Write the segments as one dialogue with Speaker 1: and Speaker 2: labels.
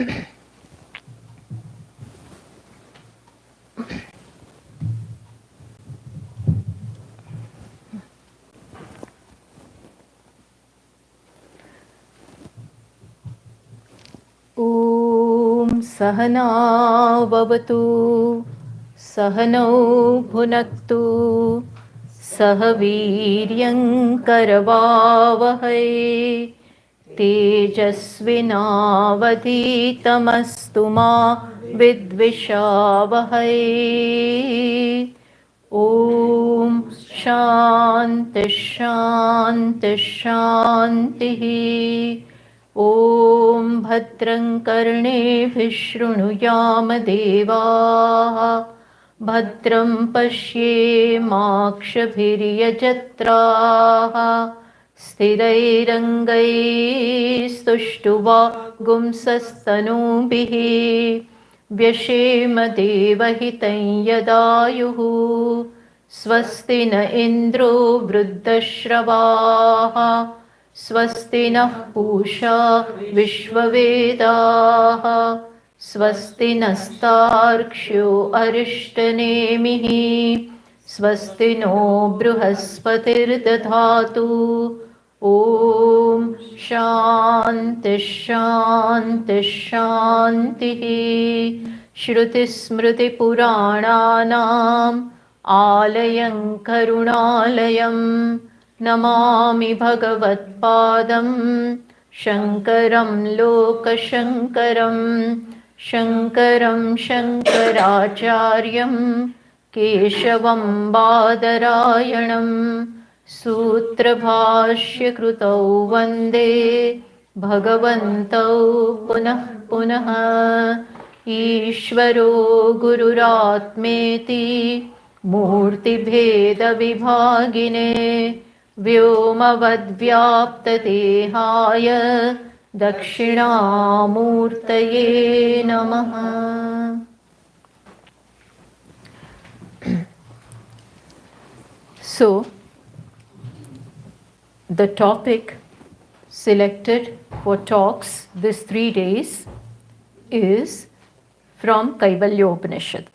Speaker 1: ॐ सहना भवतु सहनौ भुनक्तु सह वीर्यं करवावहै तेजस्विनावधीतमस्तु मा विद्विषावहै ॐ शान्ति शान्ति शान्तिः ॐ भद्रं कर्णेभिः शृणुयाम देवाः भद्रं पश्येमाक्षभिर्यजत्राः स्थिरैरङ्गैस्तुष्टुवागुंसस्तनूभिः व्यशेम देवहितं यदायुः स्वस्ति न इन्द्रो वृद्धश्रवाः स्वस्ति नः पूषा विश्ववेदाः स्वस्ति नस्तार्क्ष्यो अरिष्टनेमिः स्वस्ति नो बृहस्पतिर्दधातु ॐ शान्ति शान्ति शान्तिः श्रुतिस्मृतिपुराणानाम् आलयं करुणालयं नमामि भगवत्पादं शङ्करं लोकशङ्करं शङ्करं शङ्कराचार्यं केशवं बादरायणं सूत्रभाष्यकृतौ वन्दे भगवन्तौ पुनः पुनः ईश्वरो गुरुरात्मेति मूर्तिभेदविभागिने व्योमवद्व्याप्तदेहाय दक्षिणामूर्तये नमः. So, the topic selected for talks this 3 days is from Kaivalya Upanishad.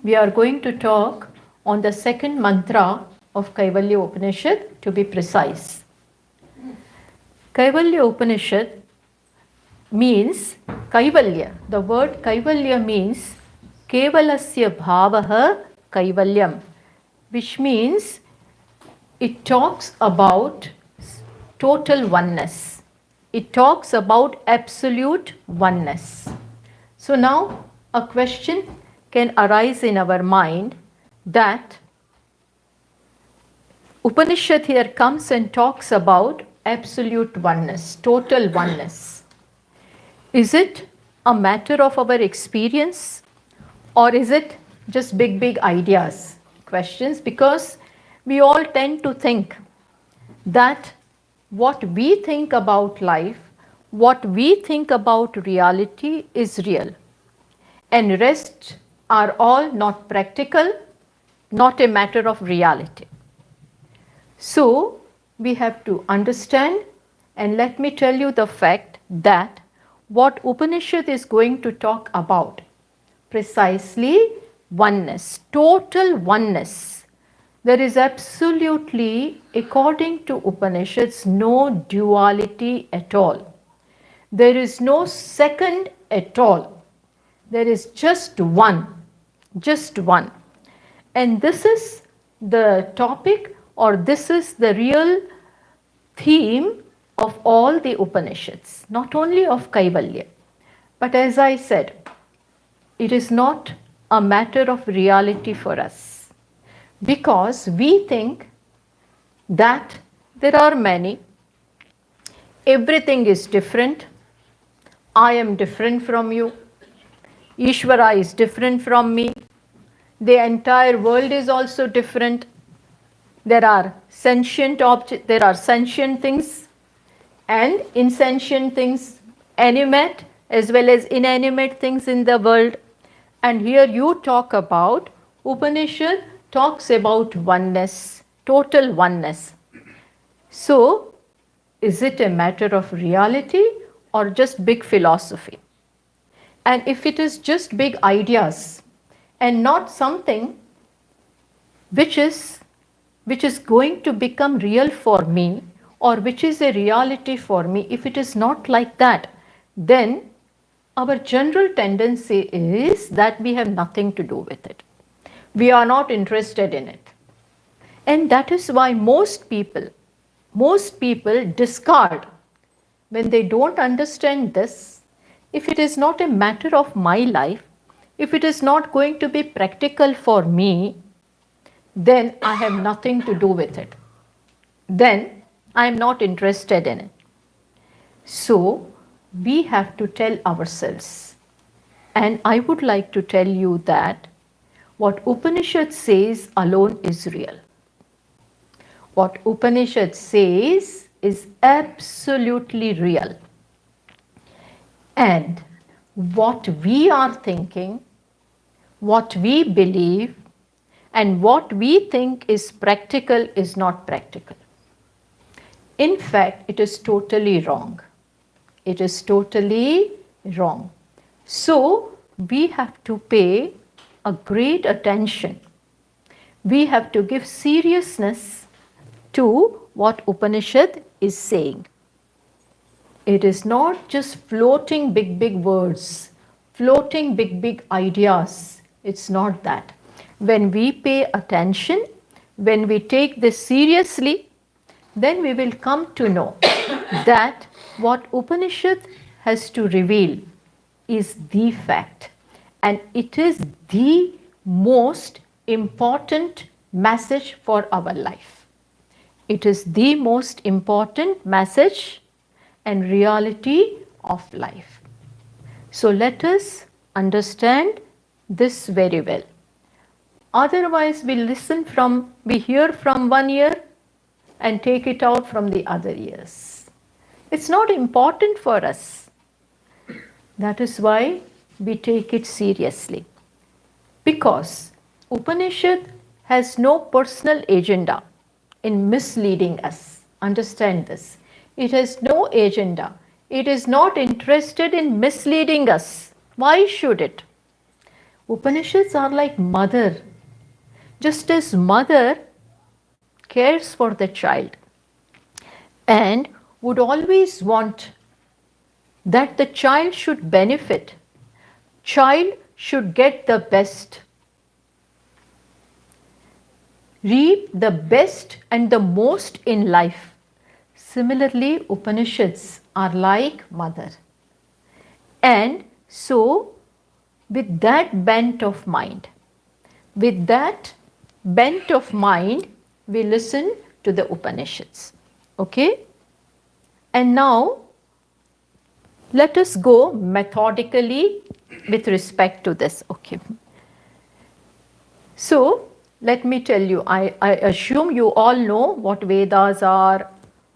Speaker 1: We are going to talk on the second mantra of Kaivalya Upanishad, to be precise. Kaivalya Upanishad means Kaivalya. The word Kaivalya means Kevalasya Bhavaha Kaivalyam, which means it talks about total oneness. It talks about absolute oneness. So now a question can arise in our mind that Upanishad here comes and talks about absolute oneness, total oneness. Is it a matter of our experience, or is it just big ideas, questions? Because we all tend to think that what we think about life, what we think about reality is real, and rest are all not practical, not a matter of reality. So we have to understand, and let me tell you the fact that what Upanishad is going to talk about, precisely oneness, total oneness. There is absolutely, according to Upanishads, no duality at all. There is no second at all. There is just one, just one. And this is the topic, or this is the real theme of all the Upanishads, not only of Kaivalya. But as I said, it is not a matter of reality for us, because we think that there are many, everything is different, I am different from you, Ishvara is different from me, the entire world is also different, there are sentient objects, there are sentient things and insentient things, animate as well as inanimate things in the world. And here you talk about, Upanishad talks about oneness, total oneness. So, is it a matter of reality or just big philosophy? And if it is just big ideas and not something which is going to become real for me, or which is a reality for me, if it is not like that, then our general tendency is that we have nothing to do with it. We are not interested in it. And that is why most people discard when they don't understand this. If it is not a matter of my life, if it is not going to be practical for me, then I have nothing to do with it. Then I am not interested in it. So we have to tell ourselves, and I would like to tell you that what Upanishad says alone is real. What Upanishad says is absolutely real. And what we are thinking, what we believe, and what we think is practical is not practical. In fact, it is totally wrong. It is totally wrong. So we have to pay a great attention. We have to give seriousness to what Upanishad is saying. It is not just floating big words, floating big ideas. It's not that. When we pay attention, when we take this seriously, then we will come to know that what Upanishad has to reveal is the fact, and it is the most important message for our life. It is the most important message and reality of life. So let us understand this very well. Otherwise, we hear from one ear and take it out from the other ears. It's not important for us. That is why we take it seriously. Because Upanishad has no personal agenda in misleading us. Understand this. It has no agenda. It is not interested in misleading us. Why should it? Upanishads are like mother. Just as mother cares for the child and would always want that the child should benefit, child should get the best, reap the best and the most in life. Similarly, Upanishads are like mother. And so, with that bent of mind, we listen to the Upanishads. Okay? And now, let us go methodically with respect to this. Okay. So, let me tell you, I assume you all know what Vedas are,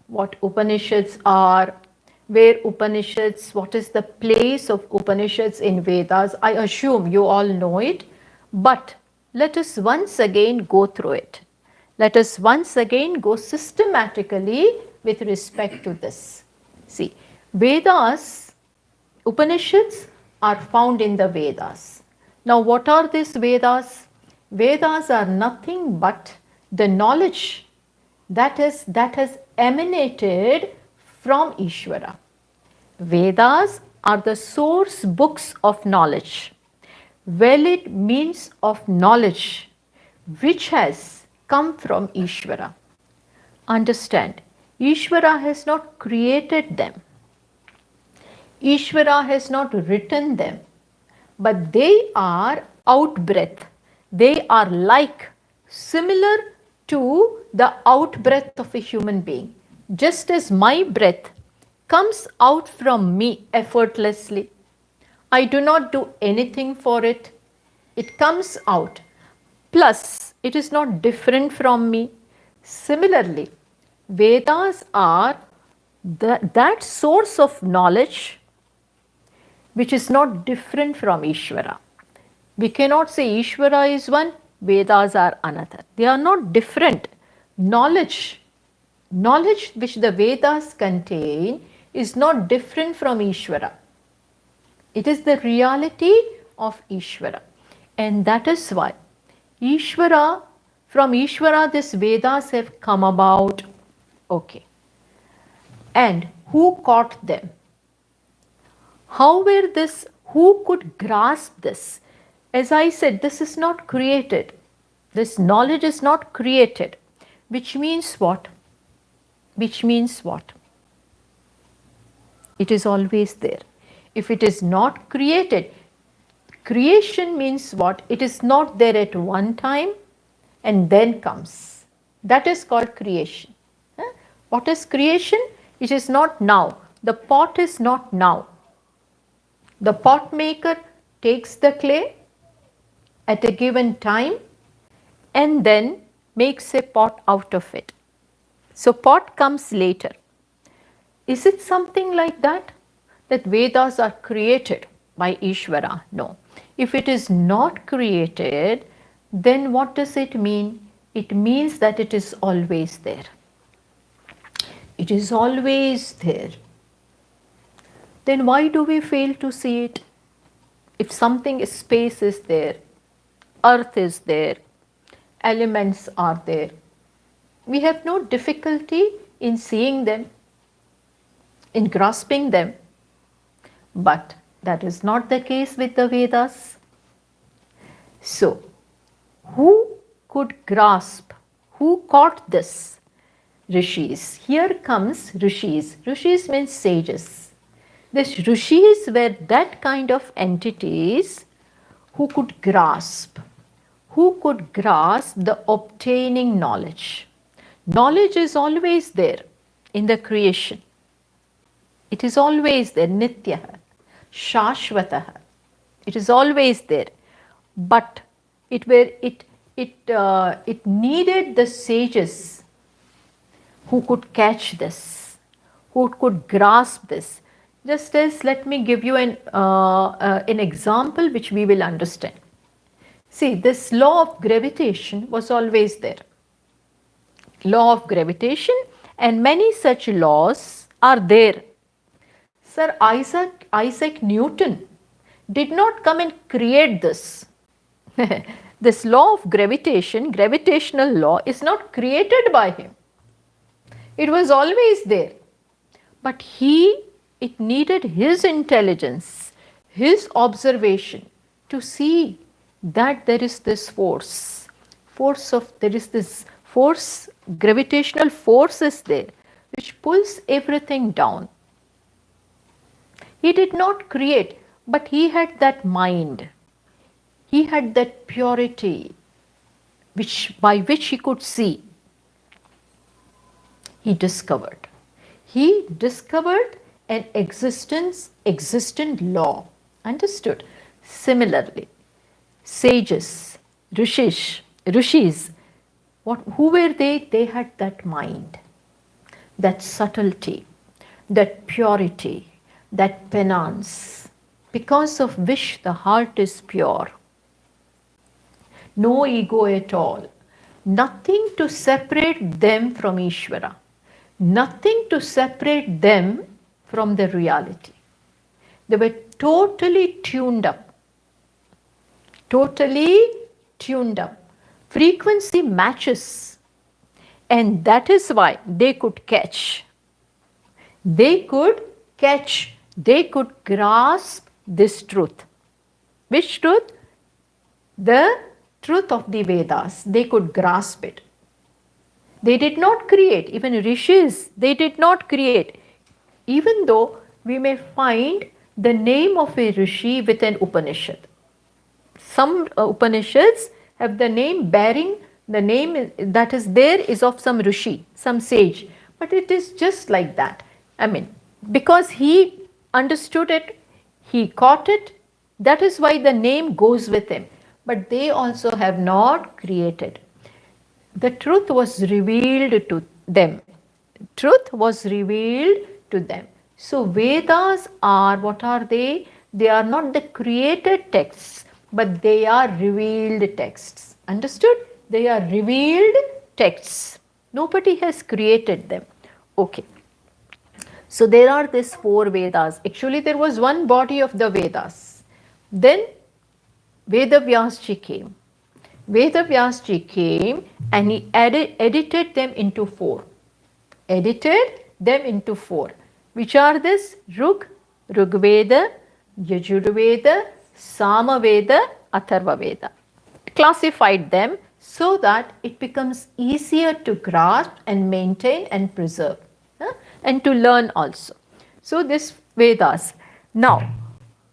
Speaker 1: what Upanishads are, where Upanishads, what is the place of Upanishads in Vedas. I assume you all know it, but let us once again go through it. Let us once again go systematically with respect to this. See, Vedas, Upanishads are found in the Vedas. Now, what are these Vedas? Vedas are nothing but the knowledge that has emanated from Ishvara. Vedas are the source books of knowledge, valid means of knowledge which has come from Ishvara. Understand, Ishvara has not created them. Ishvara has not written them, but they are out-breath. They are like, similar to the out-breath of a human being. Just as my breath comes out from me effortlessly, I do not do anything for it. It comes out. Plus, it is not different from me. Similarly, Vedas are that source of knowledge which is not different from Ishvara. We cannot say Ishvara is one, Vedas are another. They are not different. Knowledge which the Vedas contain is not different from Ishvara. It is the reality of Ishvara. And that is why Ishvara, from Ishvara, these Vedas have come about. Okay. And who caught them? How were this, who could grasp this? As I said, this is not created. This knowledge is not created. Which means what? Which means what? It is always there. If it is not created, creation means what? It is not there at one time and then comes. That is called creation. What is creation? It is not now. The pot is not now. The pot maker takes the clay at a given time and then makes a pot out of it. So pot comes later. Is it something like that? That Vedas are created by Ishvara? No. If it is not created, then what does it mean? It means that it is always there. It is always there. Then why do we fail to see it? If something, space is there, earth is there, elements are there, we have no difficulty in seeing them, in grasping them. But that is not the case with the Vedas. So, who could grasp? Who caught this? Rishis. Here comes Rishis. Rishis means sages. These Rishis were that kind of entities who could grasp. Who could grasp the obtaining knowledge. Knowledge is always there in the creation. It is always there, Nityaha, Shashvataha. It is always there. But it needed the sages who could catch this, who could grasp this. Just as, let me give you an example which we will understand. See, this law of gravitation was always there. Law of gravitation, and many such laws are there. Sir Isaac Newton did not come and create this. This law of gravitation, gravitational law, is not created by him. It was always there. But it needed his intelligence, his observation to see that there is this gravitational force is there, which pulls everything down. He did not create, but he had that mind. He had that purity by which he could see. He discovered an existent law. Understood? Similarly, sages, rishis, who were they? They had that mind, that subtlety, that purity, that penance, because of which the heart is pure. No ego at all. Nothing to separate them from Ishvara. Nothing to separate them from the reality. They were totally tuned up. Totally tuned up. Frequency matches. And that is why they could catch. They could grasp this truth. Which truth? The truth of the Vedas. They could grasp it. They did not create. Even rishis, they did not create. Even though we may find the name of a rishi with an Upanishad. Some Upanishads have the name bearing, the name that is there is of some rishi, some sage. But it is just like that. Because he understood it, he caught it, that is why the name goes with him. But they also have not created. The truth was revealed to them. Truth was revealed to them. So Vedas are, what are they? They are not the created texts, but they are revealed texts. Understood? They are revealed texts. Nobody has created them. Okay. So there are these 4 Vedas. Actually, there was one body of the Vedas. Then Vedavyasji came. Vedavyasji came and he edited them into 4. Edited them into 4. Which are this? Rigveda, Yajurveda, Samaveda, Atharvaveda. Classified them so that it becomes easier to grasp and maintain and preserve, and to learn also. So this Vedas. Now,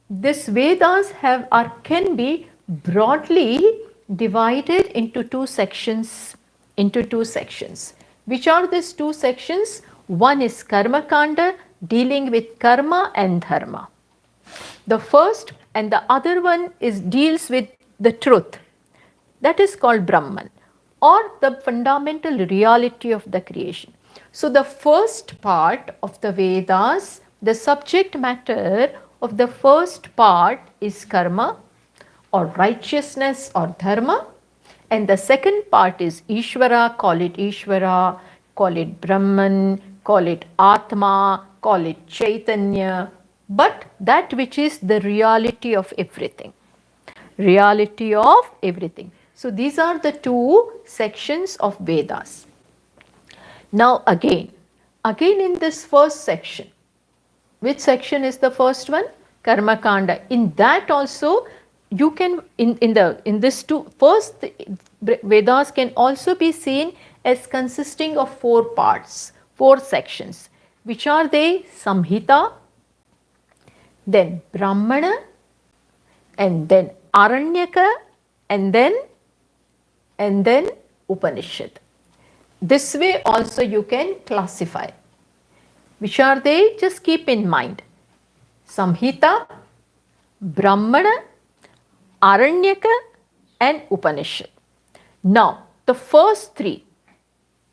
Speaker 1: this Vedas can be broadly divided into 2 sections. Which are these 2 sections? One is Karma Kanda, dealing with karma and dharma. The first, and the other one deals with the truth. That is called Brahman, or the fundamental reality of the creation. So the first part of the Vedas, the subject matter of the first part is karma or righteousness or dharma, and the second part is Ishvara, call it Brahman, call it Atma, call it Chaitanya, but that which is the reality of everything. Reality of everything. So these are the 2 sections of Vedas. Now again in this first section, which section is the first one? Karma Kanda. In that also you can, in this 2 first Vedas can also be seen as consisting of 4 parts, 4 sections. Which are they? Samhita, then Brahmana, and then Aranyaka, and then Upanishad. This way also you can classify. Which are they? Just keep in mind. Samhita, Brahmana, Aranyaka and Upanishad. Now, the first 3,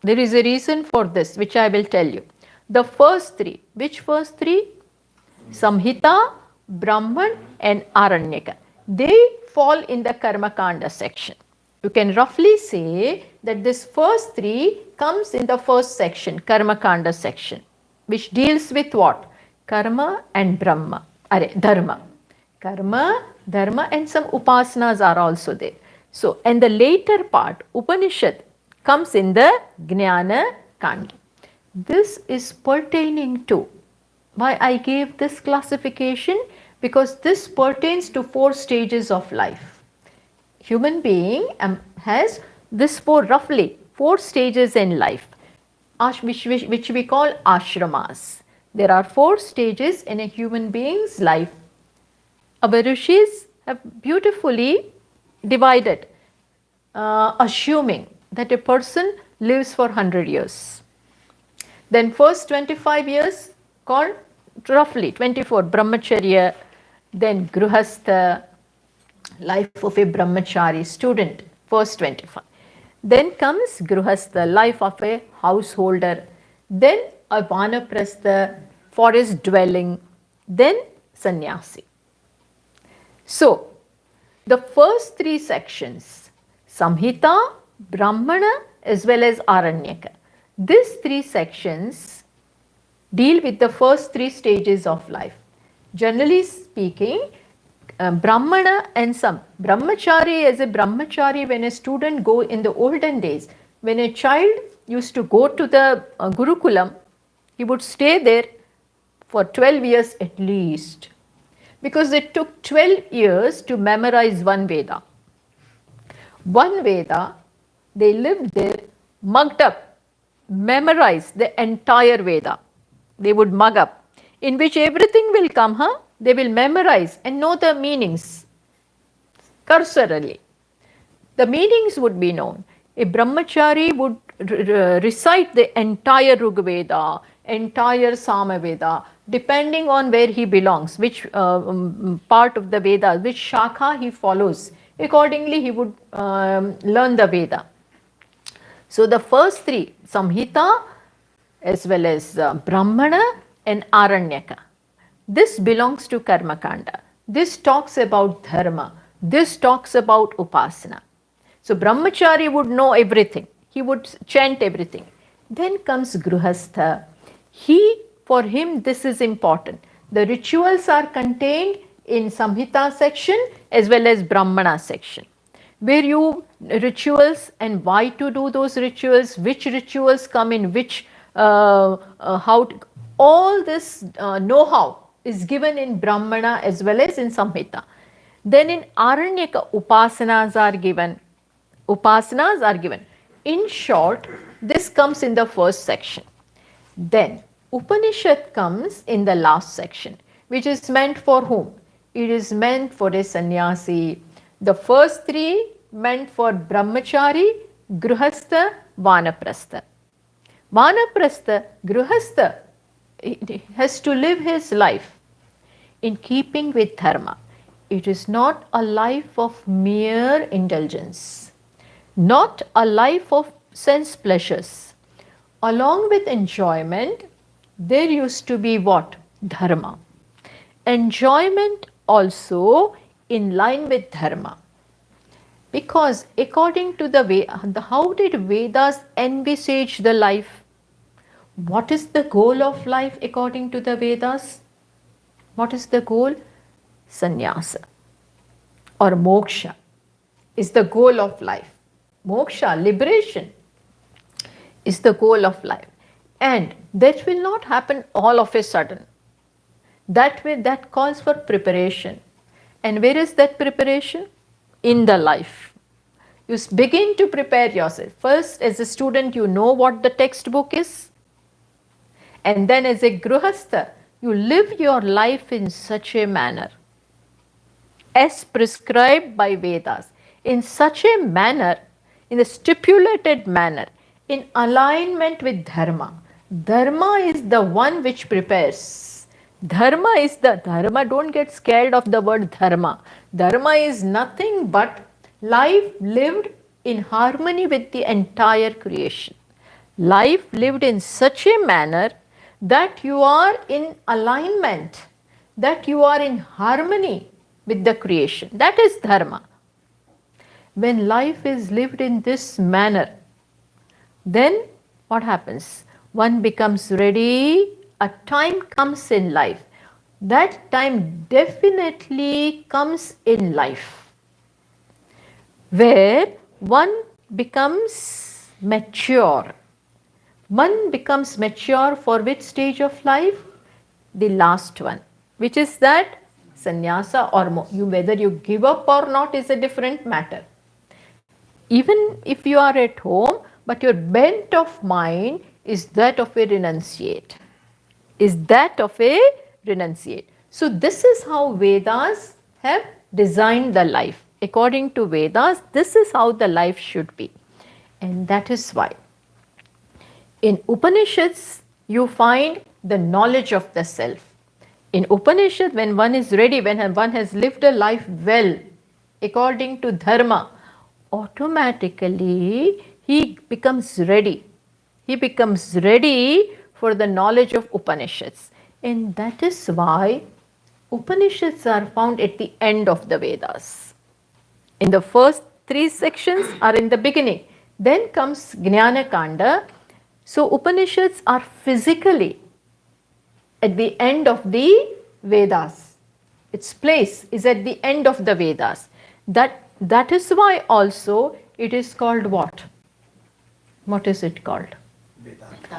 Speaker 1: there is a reason for this which I will tell you. The first 3, which first 3? Samhita, Brahman and Aranyaka. They fall in the Karma Kanda section. You can roughly say that this first 3 comes in the first section, Karma Kanda section, which deals with what? Karma and Dharma. Karma, Dharma and some upasanas are also there. So, and the later part, Upanishad, comes in the Jnana Kanda. This is pertaining to, why I gave this classification? Because this pertains to 4 stages of life. Human being has this roughly 4 stages in life, which we call ashramas. There are 4 stages in a human being's life. Our rishis have beautifully divided, assuming that a person lives for 100 years. Then first 25 years called roughly 24 brahmacharya, then gruhastha, life of a brahmachari student, first 25. Then comes gruhastha, life of a householder, then a vanaprastha, forest dwelling, then sannyasi. So, the first 3 sections, Samhita, Brahmana as well as Aranyaka, these 3 sections deal with the first 3 stages of life. Generally speaking, Brahmana and some brahmachari, as a brahmachari, when a student go in the olden days, when a child used to go to the Gurukulam, he would stay there for 12 years at least, because it took 12 years to memorize one Veda. One Veda, they lived there, mugged up, memorized the entire Veda. They would mug up, in which everything will come, they will memorize and know the meanings cursorily. The meanings would be known. A brahmachari would recite the entire Rigveda, entire Samaveda, depending on where he belongs, which part of the Veda, which shakha he follows. Accordingly, he would learn the Veda. So the first 3, Samhita as well as Brahmana and Aranyaka, this belongs to Karma Kanda. This talks about dharma. This talks about upasana. So brahmachari would know everything. He would chant everything. Then comes gruhastha. He for him this is important. The rituals are contained in Samhita section as well as Brahmana section, where you rituals and why to do those rituals, which rituals come in which, how to, all this know-how is given in Brahmana as well as in Samhita. Then in Aranyaka, upasanas are given. Upasanas are given. In short, this comes in the first section. Then Upanishad comes in the last section, which is meant for whom? It is meant for a sannyasi. The first three meant for brahmachari, gruhastha, vanaprastha. Vanaprastha, gruhastha, he has to live his life in keeping with dharma. It is not a life of mere indulgence, not a life of sense pleasures. Along with enjoyment, there used to be what? Dharma. Enjoyment also in line with dharma. Because according to how did Vedas envisage the life? What is the goal of life according to the Vedas? What is the goal? Sannyasa or moksha is the goal of life. Moksha, liberation, is the goal of life. And that will not happen all of a sudden. That calls for preparation. And where is that preparation? In the life. You begin to prepare yourself. First, as a student, you know what the textbook is. And then as a gruhastha, you live your life in such a manner as prescribed by Vedas, in such a manner, in a stipulated manner, in alignment with dharma. Dharma is the one which prepares. Dharma is the dharma. Don't get scared of the word dharma. Dharma is nothing but life lived in harmony with the entire creation. Life lived in such a manner that you are in alignment, that you are in harmony with the creation. That is dharma. When life is lived in this manner, then what happens? One becomes ready. A time comes in life. That time definitely comes in life where one becomes mature. One becomes mature for which stage of life? The last one, which is that sannyasa or whether you give up or not is a different matter. Even if you are at home, but your bent of mind is that of a renunciate. So this is how Vedas have designed the life. According to Vedas, this is how the life should be. And that is why in Upanishads, you find the knowledge of the self. In Upanishad, when one is ready, when one has lived a life well, according to dharma, automatically he becomes ready. He becomes ready for the knowledge of Upanishads. And that is why Upanishads are found at the end of the Vedas. In the first three sections are in the beginning. Then comes Jnana Kanda. So Upanishads are physically at the end of the Vedas. Its place is at the end of the Vedas. That is why also it is called what? What is it called?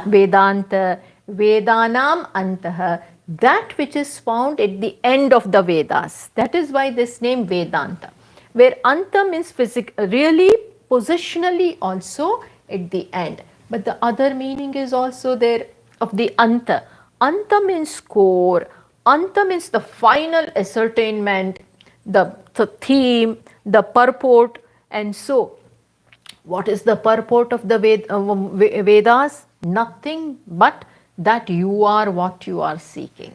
Speaker 1: Vedanta. Vedanam Antaha. That which is found at the end of the Vedas. That is why this name Vedanta. Where Anta means really positionally also at the end. But the other meaning is also there of the Anta. Anta means core. Anta means the final ascertainment, the theme, the purport. And so, what is the purport of the Vedas? Nothing but that you are what you are seeking.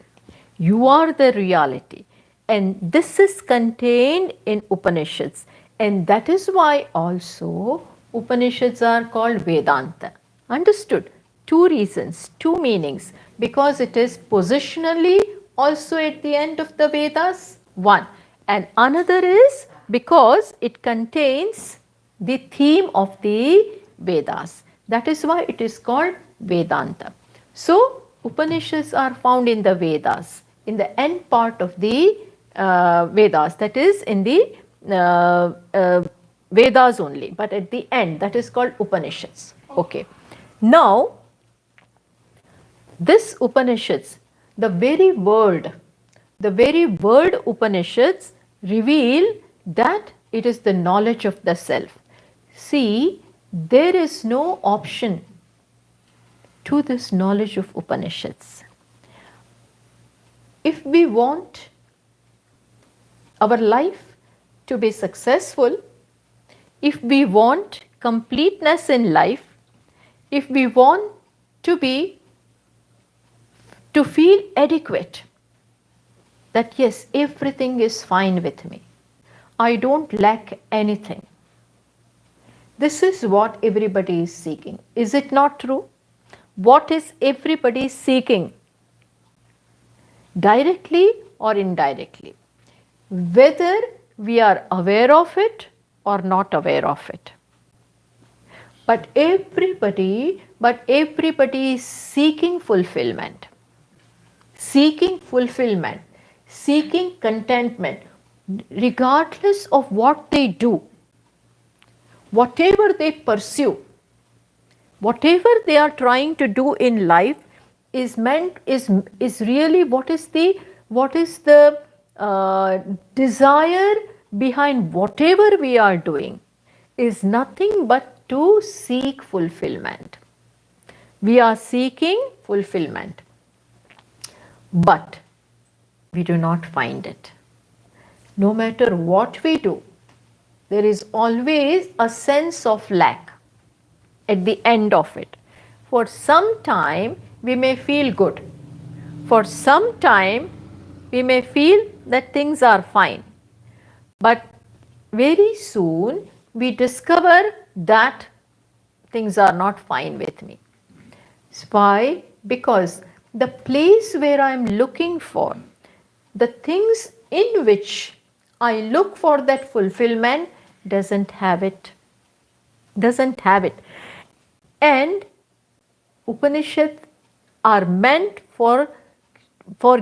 Speaker 1: You are the reality. And this is contained in Upanishads. And that is why also Upanishads are called Vedanta. Understood? Two reasons, two meanings. Because it is positionally also at the end of the Vedas, one. And another is because it contains the theme of the Vedas. That is why it is called Vedanta. So, Upanishads are found in the Vedas, in the end part of the Vedas, that is in the Vedas only, but at the end, that is called Upanishads. Okay. Now, this Upanishads, the very word Upanishads reveal that it is the knowledge of the self. See, there is no option to this knowledge of Upanishads. If we want our life to be successful, if we want completeness in life, if we want to feel adequate, that yes, everything is fine with me, I don't lack anything. This is what everybody is seeking. Is it not true? What is everybody seeking? Directly or indirectly. Whether we are aware of it or not aware of it. But everybody is seeking fulfillment. Seeking fulfillment. Seeking contentment. Regardless of what they do. Whatever they pursue, whatever they are trying to do in life is really what is the desire behind whatever we are doing is nothing but to seek fulfillment. We are seeking fulfillment, but we do not find it. No matter what we do, there is always a sense of lack at the end of it. For some time, we may feel good. For some time, we may feel that things are fine. But very soon, we discover that things are not fine with me. Why? Because the place where I am looking for, the things in which I look for that fulfillment, doesn't have it. And Upanishads are meant for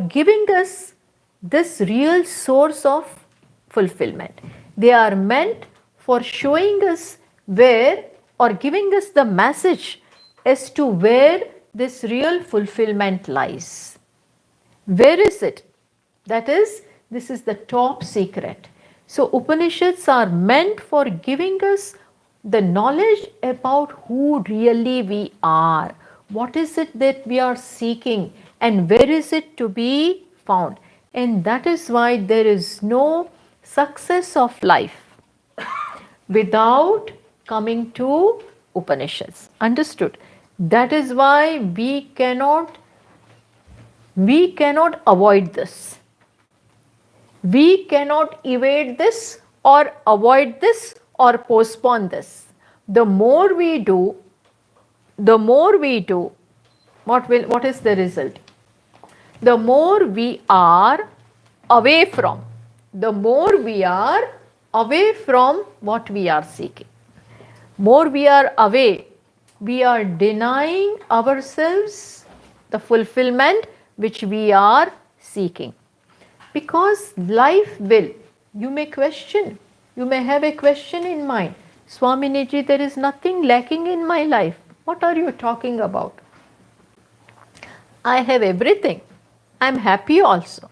Speaker 1: giving us this real source of fulfillment. They are meant for showing us where, or giving us the message as to where this real fulfillment lies. Where is it? That is, this is the top secret. So Upanishads are meant for giving us the knowledge about who really we are. What is it that we are seeking and where is it to be found? And that is why there is no success of life without coming to Upanishads. Understood? That is why we cannot avoid this. We cannot evade this or avoid this or postpone this. The more we do, what is the result? The more we are away from, what we are seeking. More we are away, we are denying ourselves the fulfillment which we are seeking. Because life will, you may have a question in mind. Swamini ji, there is nothing lacking in my life. What are you talking about? I have everything. I am happy also.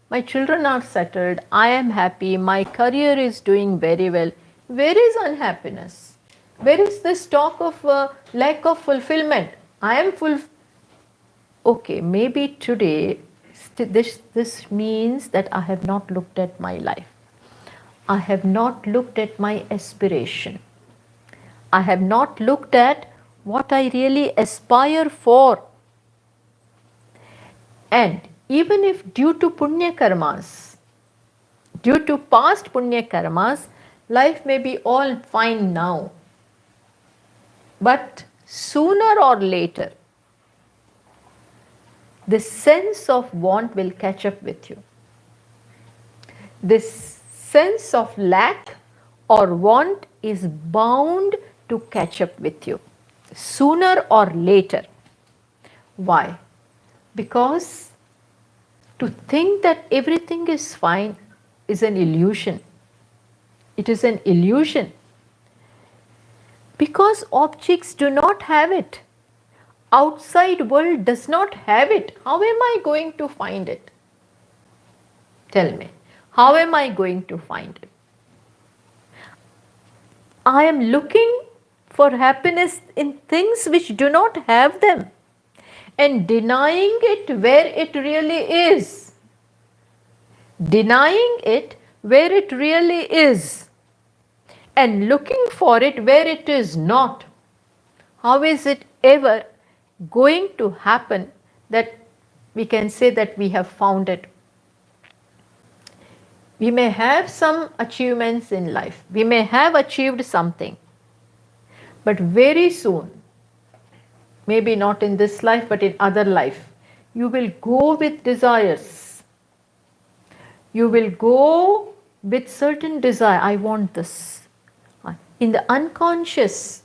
Speaker 1: My children are settled. I am happy. My career is doing very well. Where is unhappiness? Where is this talk of lack of fulfillment? I am full. Okay, maybe today this means that I have not looked at my life. I have not looked at my aspiration. I have not looked at what I really aspire for. And even if due to punya karmas, due to past punya karmas, life may be all fine now. But sooner or later, this sense of want will catch up with you. This sense of lack or want is bound to catch up with you sooner or later. Why? Because to think that everything is fine is an illusion. It is an illusion. Because objects do not have it. Outside world does not have it. How am I going to find it? Tell me. How am I going to find it? I am looking for happiness in things which do not have them and denying it where it really is. Denying it where it really is and looking for it where it is not. How is it ever going to happen that we can say that we have found it? We may have some achievements in life. We may have achieved something. But very soon, maybe not in this life but in other life, you will go with desires. You will go with certain desire. I want this. In the unconscious,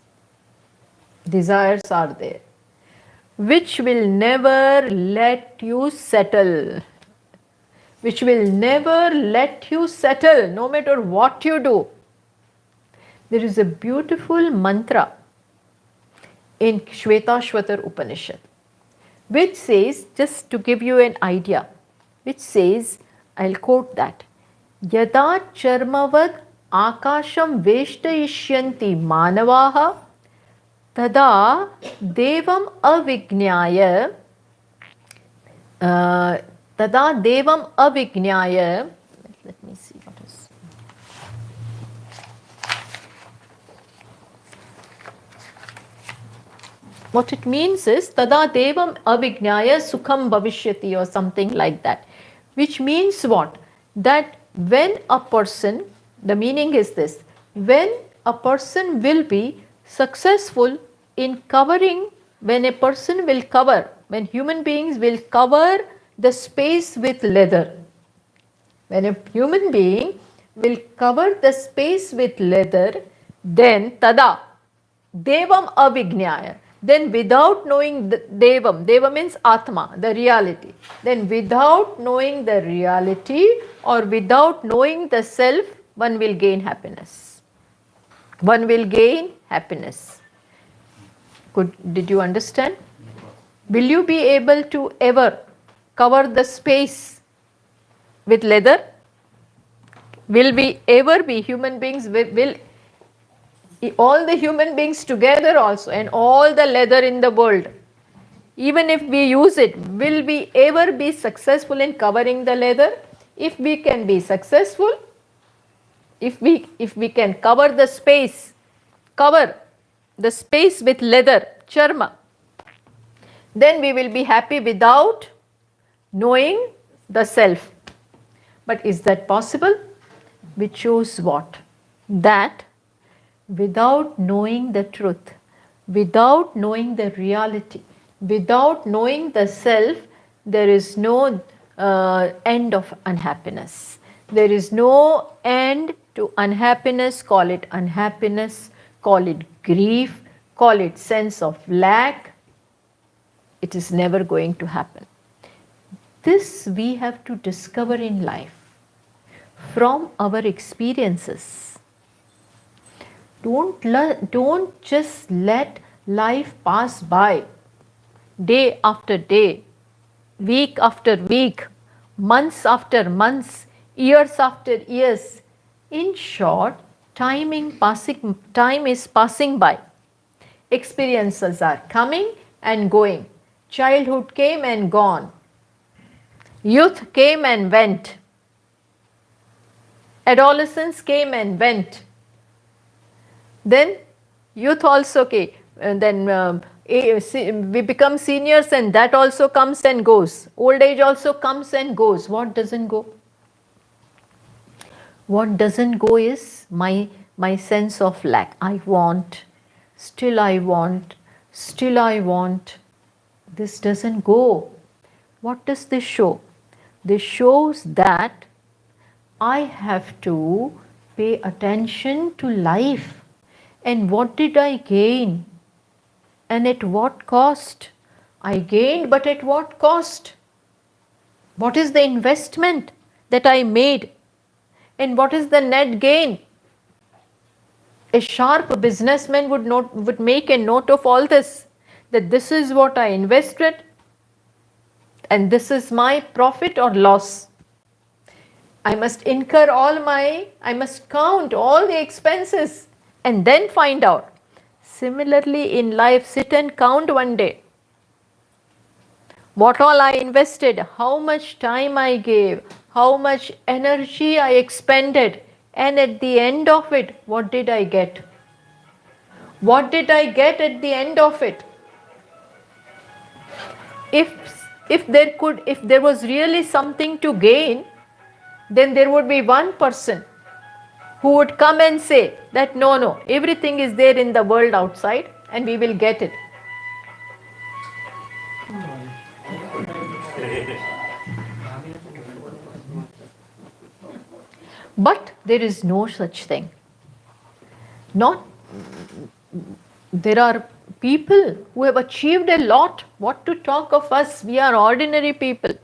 Speaker 1: desires are there, which will never let you settle. Which will never let you settle, no matter what you do. There is a beautiful mantra in Shvetashvatar Upanishad, which says, just to give you an idea, which says, I'll quote that, Yada charmavad akasham veshtayishyanti manavaha tada devam avijnaya Tada devam avijnaya. Let me see what is. What it means is tada devam avijnaya sukham bhavishyati or something like that. Which means what? That when a person, the meaning is this, when a person will be successful in covering, when a person will cover, when human beings will cover the space with leather. When a human being will cover the space with leather, then tada, devam avijnaya, then without knowing the devam means atma, the reality, then without knowing the reality or without knowing the self, one will gain happiness. One will gain happiness. Did you understand? Will you be able to ever cover the space with leather? Will we ever be human beings? Will all the human beings together also and all the leather in the world, even if we use it, will we ever be successful in covering the leather? If we can be successful, if we can cover the space with leather, charma, then we will be happy without knowing the self. But is that possible? We choose what? That without knowing the truth, without knowing the reality, without knowing the self, there is no end of unhappiness. There is no end to unhappiness. Call it unhappiness, call it grief, call it sense of lack. It is never going to happen. This we have to discover in life from our experiences. Don't just let life pass by day after day, week after week, months after months, years after years. In short, time is passing by. Experiences are coming and going. Childhood came and gone. Youth came and went. Adolescence came and went. Then youth also came. And then we become seniors and that also comes and goes. Old age also comes and goes. What doesn't go? What doesn't go is my sense of lack. I want, still I want, still I want. This doesn't go. What does this show? This shows that I have to pay attention to life. And what did I gain? And at what cost? I gained, but at what cost? What is the investment that I made? And what is the net gain? A sharp businessman would make a note of all this, that this is what I invested and this is my profit or loss. I must I must count all the expenses and then find out. Similarly, in life, sit and count one day. What all I invested, how much time I gave, how much energy I expended, and at the end of it, what did I get? What did I get at the end of it? If there was really something to gain, then there would be one person who would come and say that no, everything is there in the world outside and we will get it. But there is no such thing. There are people who have achieved a lot. What to talk of us? We are ordinary people.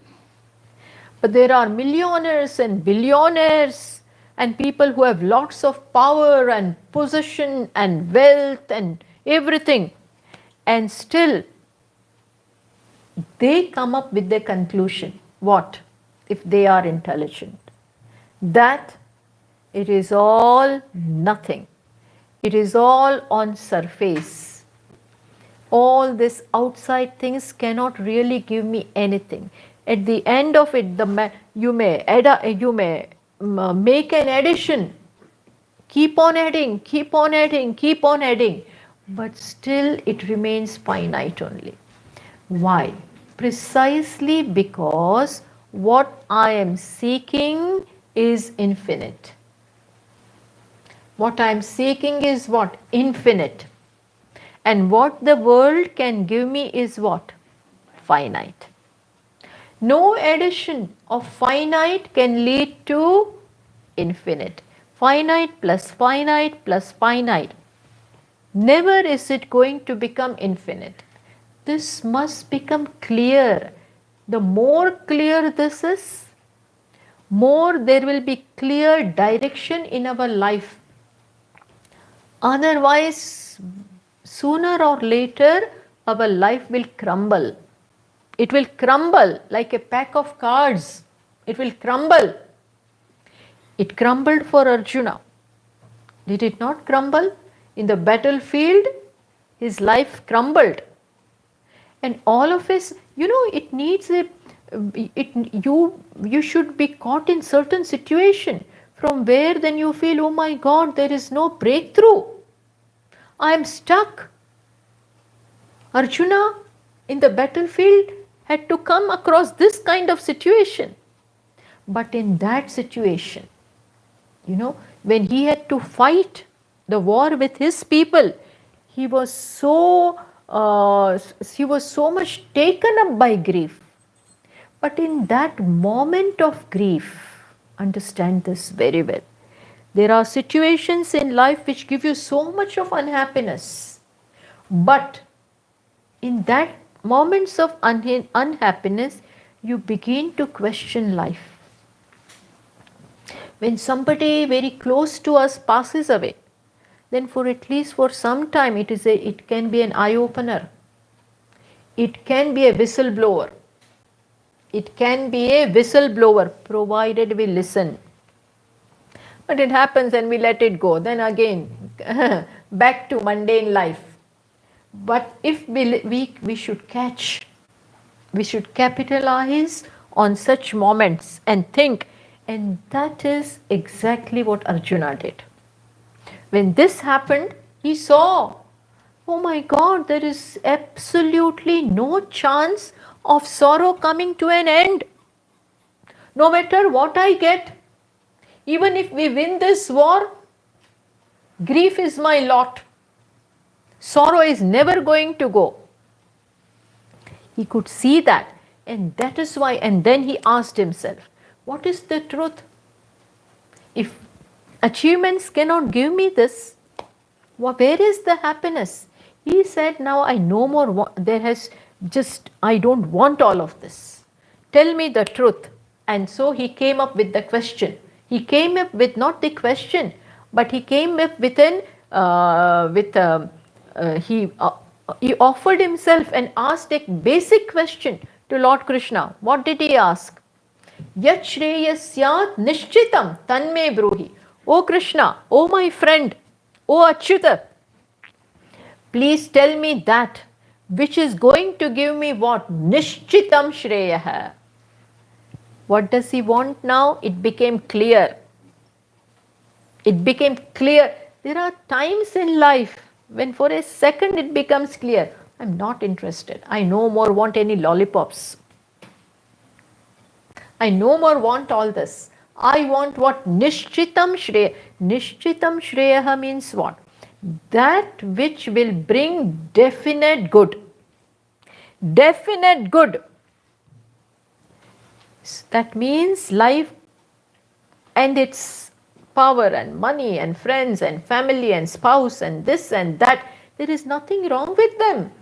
Speaker 1: But there are millionaires and billionaires and people who have lots of power and position and wealth and everything. And still, they come up with the conclusion. What? If they are intelligent. That it is all nothing. It is all on surface. All these outside things cannot really give me anything. At the end of it, you may make an addition. Keep on adding, keep on adding, keep on adding. But still it remains finite only. Why? Precisely because what I am seeking is infinite. What I am seeking is what? Infinite. And what the world can give me is what? Finite. No addition of finite can lead to infinite. Finite plus finite plus finite. Never is it going to become infinite. This must become clear. The more clear this is, more there will be clear direction in our life. Otherwise, sooner or later, our life will crumble. It will crumble like a pack of cards. It will crumble. It crumbled for Arjuna. Did it not crumble? In the battlefield, his life crumbled. And all of us, it needs you should be caught in certain situation from where then you feel, oh my God, there is no breakthrough. I am stuck. Arjuna in the battlefield had to come across this kind of situation. But in that situation, when he had to fight the war with his people, he was so much taken up by grief. But in that moment of grief, understand this very well. There are situations in life which give you so much of unhappiness. But in that moments of unhappiness, you begin to question life. When somebody very close to us passes away, then for at least for some time it can be an eye-opener. It can be a whistleblower. It can be a whistleblower, provided we listen. But it happens and we let it go. Then again, back to mundane life. But if we should capitalize on such moments and think, and that is exactly what Arjuna did. When this happened, he saw, oh my God, there is absolutely no chance of sorrow coming to an end. No matter what I get, even if we win this war, grief is my lot. Sorrow is never going to go. He could see that, and that is why, and then he asked himself, what is the truth? If achievements cannot give me this, where is the happiness? He said, now I no more, Just, I don't want all of this. Tell me the truth. And so he came up with the question. He came up with not the question, but he came up with he offered himself and asked a basic question to Lord Krishna. What did he ask? Yat shreyasyat nishchitam tanme bruhi. O Krishna, O my friend, O Achyuta, please tell me that which is going to give me what? Nishchitam Shreyaha. What does he want now? It became clear. It became clear. There are times in life when for a second it becomes clear. I'm not interested. I no more want any lollipops. I no more want all this. I want what? Nishchitam Shreya. Nishchitam Shreyaha means what? That which will bring definite good. Definite good. That means life and its power and money and friends and family and spouse and this and that. There is nothing wrong with them.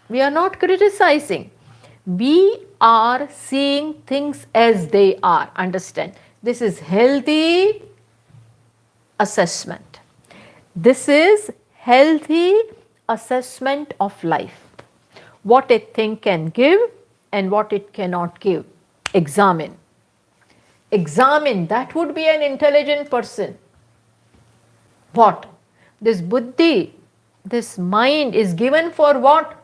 Speaker 1: We are not criticizing. We are seeing things as they are. Understand? This is healthy assessment. This is healthy assessment of life. What a thing can give and what it cannot give. Examine. Examine. That would be an intelligent person. What? This buddhi, this mind is given for what?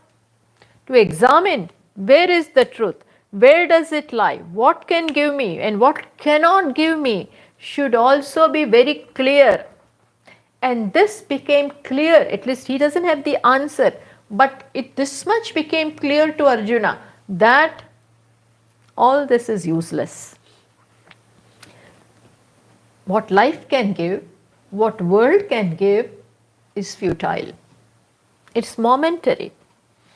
Speaker 1: To examine. Where is the truth? Where does it lie? What can give me and what cannot give me should also be very clear. And this became clear, at least he doesn't have the answer, but this much became clear to Arjuna that all this is useless. What life can give, what world can give is futile. It's momentary.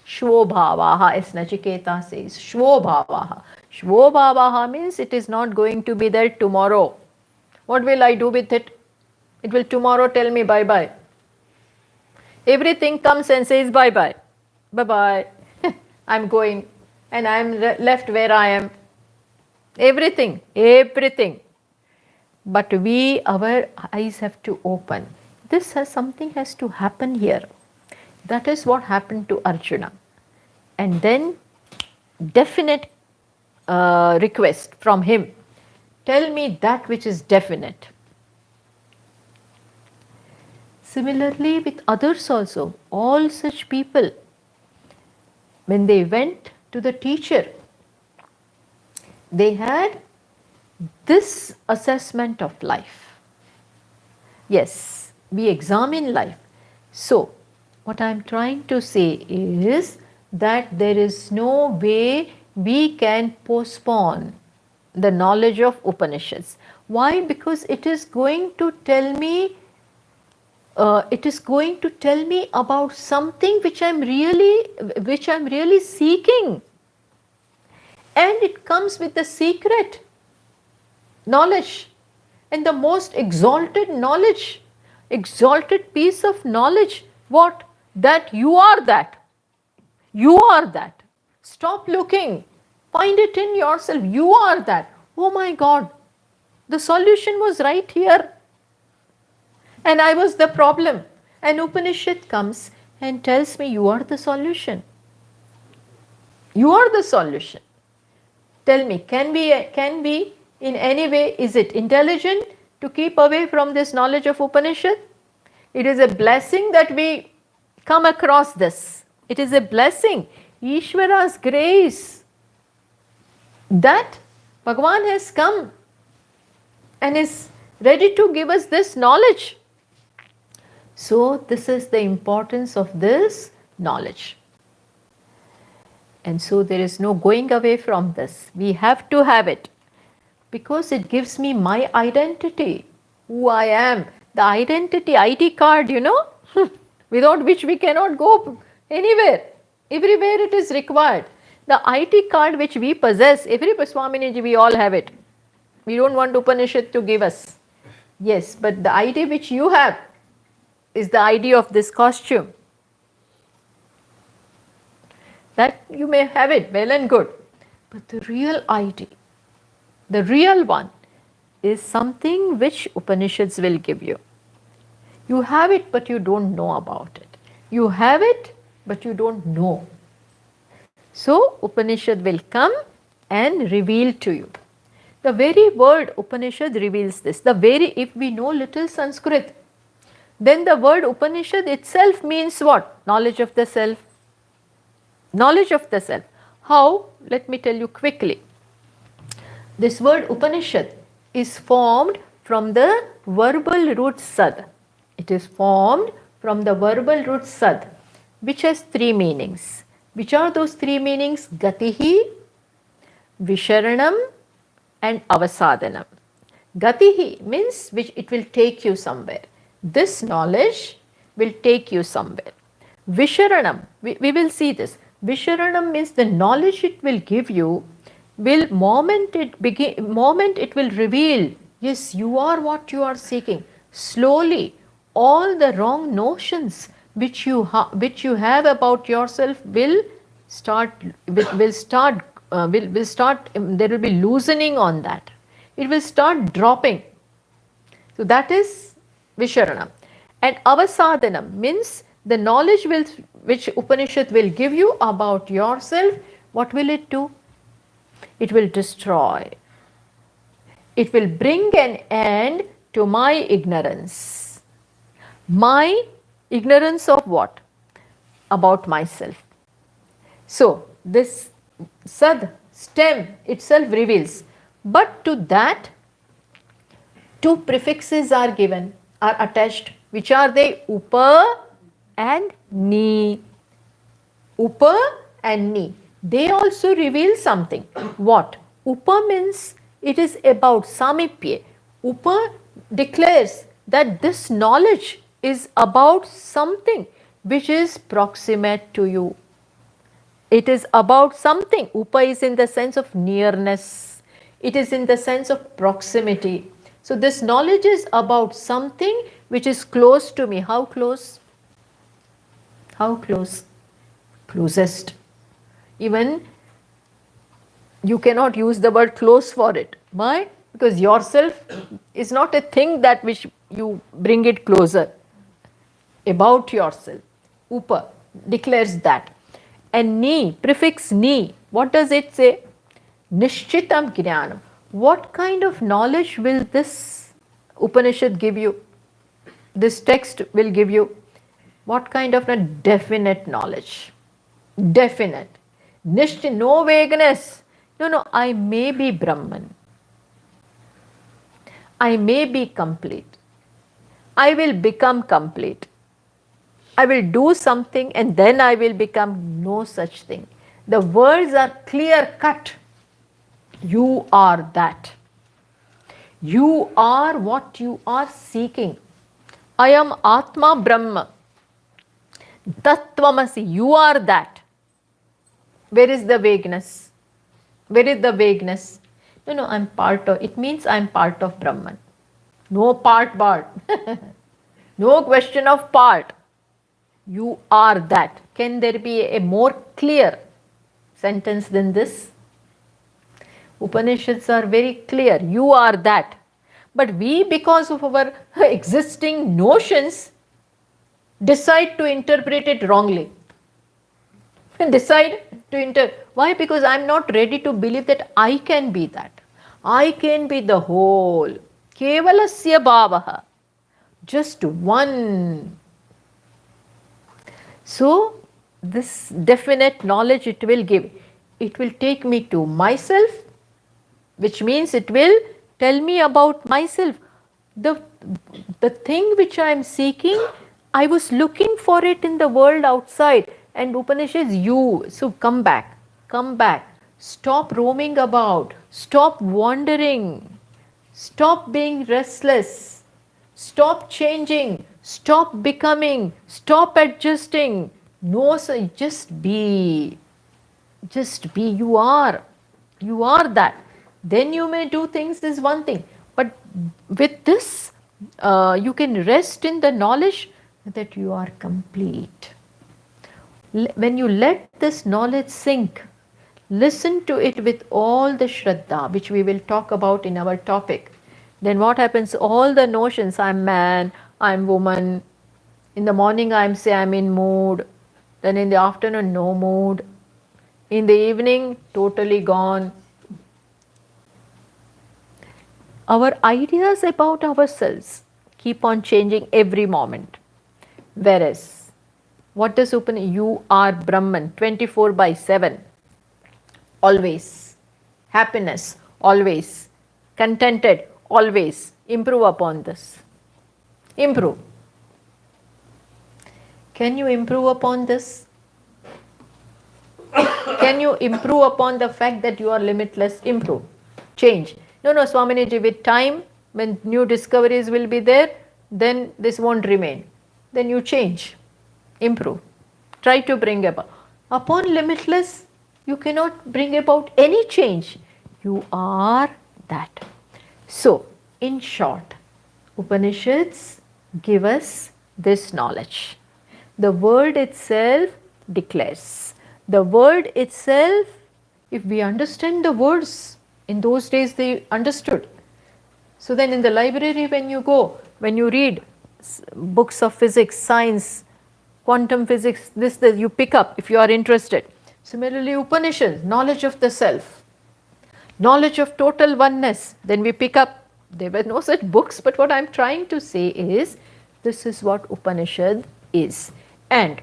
Speaker 1: Shvobhavaha, as Nachiketa says, Shvobhavaha. Shvobhavaha means it is not going to be there tomorrow. What will I do with it? It will tomorrow tell me bye-bye. Everything comes and says bye-bye. Bye-bye. I'm going and I'm left where I am. Everything, everything. But our eyes have to open. Something has to happen here. That is what happened to Arjuna. And then definite request from him. Tell me that which is definite. Similarly with others also, all such people, when they went to the teacher, they had this assessment of life. Yes, we examine life. So, what I am trying to say is that there is no way we can postpone the knowledge of Upanishads. Why? Because it is going to tell me about something which I'm really seeking, and it comes with the secret knowledge and the most exalted knowledge, exalted piece of knowledge. What? That you are that. You are that. Stop looking. Find it in yourself. You are that. Oh my God, the solution was right here. And I was the problem. And Upanishad comes and tells me you are the solution. You are the solution. Tell me, can we in any way, is it intelligent to keep away from this knowledge of Upanishad? It is a blessing that we come across this. It is a blessing. Ishvara's grace that Bhagavan has come and is ready to give us this knowledge. So this is the importance of this knowledge. And so there is no going away from this. We have to have it because it gives me my identity, who I am, the identity, ID card, without which we cannot go anywhere. Everywhere it is required. The ID card which we possess, every Swamini, we all have it. We don't want Upanishad to give us. Yes, but the ID which you have is the ID of this costume. That you may have it, well and good. But the real ID, the real one, is something which Upanishads will give you. You have it, but you don't know about it. You have it, but you don't know. So Upanishad will come and reveal to you. The very word Upanishad reveals this. If we know little Sanskrit, then the word Upanishad itself means what? Knowledge of the self. Knowledge of the self. How? Let me tell you quickly. This word Upanishad is formed from the verbal root sad. It is formed from the verbal root sad, which has three meanings. Which are those three meanings? Gatihi, Visharanam and Avasadanam. Gatihi means which it will take you somewhere. This knowledge will take you somewhere. Visharanam, we will see this. Visharanam means the knowledge it will give you will moment it will reveal, yes, you are what you are seeking. Slowly, all the wrong notions which you have about yourself will start. There will be loosening on that. It will start dropping. So that is Visharanam. And Avasadanam means the knowledge which Upanishad will give you about yourself. What will it do? It will destroy. It will bring an end to my ignorance. My ignorance of what? About myself. So this sad, stem itself reveals. But to that, two prefixes are given, are attached. Which are they? Upa and Ni. Upa and Ni. They also reveal something. What? Upa means it is about samipya. Upa declares that this knowledge is about something which is proximate to you. It is about something. Upa is in the sense of nearness. It is in the sense of proximity. So this knowledge is about something which is close to me. How close? How close? Closest. Even you cannot use the word close for it. Why? Because yourself is not a thing that which you bring it closer. About yourself. Upa declares that. And Ni, prefix Ni, what does it say? Nishchitam Jnanam. What kind of knowledge will this Upanishad give you? This text will give you? What kind of a definite knowledge? Definite. No vagueness. No, I may be Brahman. I may be complete. I will become complete. I will do something and then I will become no such thing. The words are clear cut. You are that. You are what you are seeking. I am Atma Brahma. Tattvamasi. You are that. Where is the vagueness? Where is the vagueness? No, I'm part of, it means I'm part of Brahman. No part. No question of part. You are that. Can there be a more clear sentence than this? Upanishads are very clear. You are that. But we, because of our existing notions, decide to interpret it wrongly. Why? Because I'm not ready to believe that I can be that. I can be the whole. Kevalasya bhavaha. Just one. So, this definite knowledge it will give. It will take me to myself, which means it will tell me about myself. The thing which I am seeking, I was looking for it in the world outside. And Upanishad is you. So come back. Stop roaming about. Stop wandering. Stop being restless. Stop changing. Stop becoming. Stop adjusting. No, sir, just be. Just be. You are. You are that. Then you may do things is one thing. But with this, you can rest in the knowledge that you are complete. When you let this knowledge sink, listen to it with all the Shraddha, which we will talk about in our topic. Then what happens? All the notions, I'm man, I'm woman, in the morning I'm say I'm in mood, then in the afternoon no mood, in the evening totally gone. Our ideas about ourselves keep on changing every moment. Whereas, what does Upanishad? You are Brahman 24 by 7. Always. Happiness, always. Contented, always. Improve upon this. Improve. Can you improve upon this? Can you improve upon the fact that you are limitless? Improve. Change. No, Swaminiji, with time, when new discoveries will be there, then this won't remain. Then you change. Improve. Try to bring about. Upon limitless, you cannot bring about any change. You are that. So, in short, Upanishads give us this knowledge. The word itself declares. The word itself, if we understand the words, in those days they understood. So then in the library when you go, when you read books of physics, science, quantum physics, this you pick up if you are interested. Similarly, Upanishads, knowledge of the self, knowledge of total oneness, then we pick up. There were no such books, but what I am trying to say is, this is what Upanishad is. And